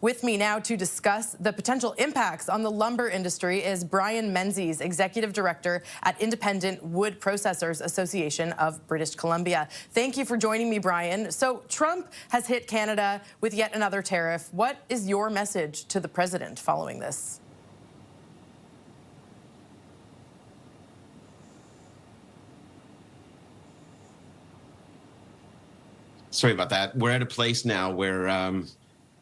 With me now to discuss the potential impacts on the lumber industry is Brian Menzies, Executive Director at Independent Wood Processors Association of British Columbia. Thank you for joining me, Brian. So Trump has hit Canada with yet another tariff. What is your message to the president following this? Sorry about that. We're at a place now where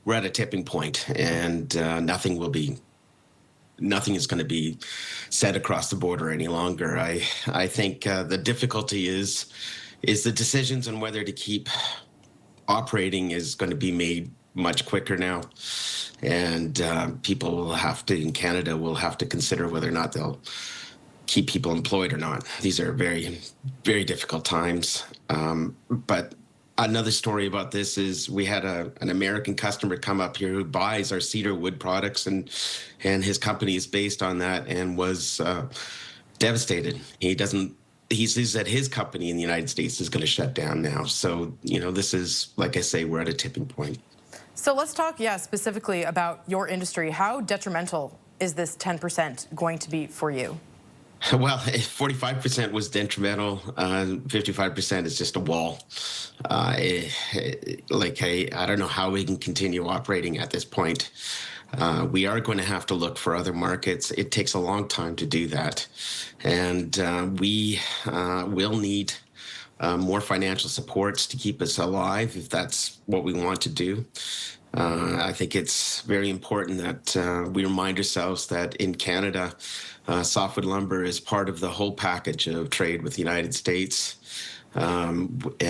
we're at a tipping point, and nothing is going to be said across the border any longer. I think the difficulty is the decisions on whether to keep operating is going to be made much quicker now, and people will have to, in Canada, will have to consider whether or not they'll keep people employed or not. These are very, very difficult times, but another story about this is we had an American customer come up here who buys our cedar wood products, and his company is based on that, and was devastated. He says that his company in the United States is going to shut down now. So, this is, like I say, we're at a tipping point. So let's talk, specifically about your industry. How detrimental is this 10% going to be for you? Well, 45% was detrimental. 55% is just a wall. I don't know how we can continue operating at this point. We are going to have to look for other markets. It takes a long time to do that. And we will need more financial supports to keep us alive, if that's what we want to do. I think it's very important that we remind ourselves that in Canada, softwood lumber is part of the whole package of trade with the United States.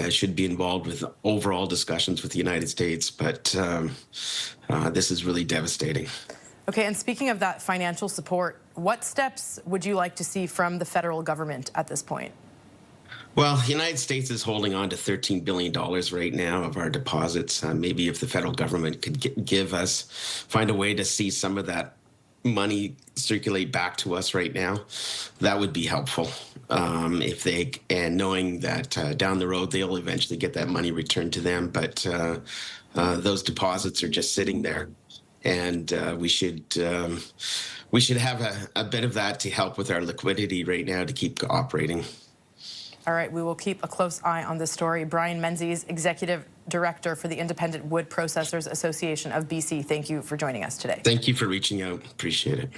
Should be involved with overall discussions with the United States, but this is really devastating. Okay, and speaking of that financial support, what steps would you like to see from the federal government at this point? Well, the United States is holding on to $13 billion right now of our deposits. Maybe if the federal government could find a way to see some of that money circulate back to us right now, that would be helpful. And knowing that down the road they'll eventually get that money returned to them, but those deposits are just sitting there, and we should have a bit of that to help with our liquidity right now to keep operating. All right, we will keep a close eye on this story. Brian Menzies, Executive Director for the Independent Wood Processors Association of BC. Thank you for joining us today. Thank you for reaching out. Appreciate it.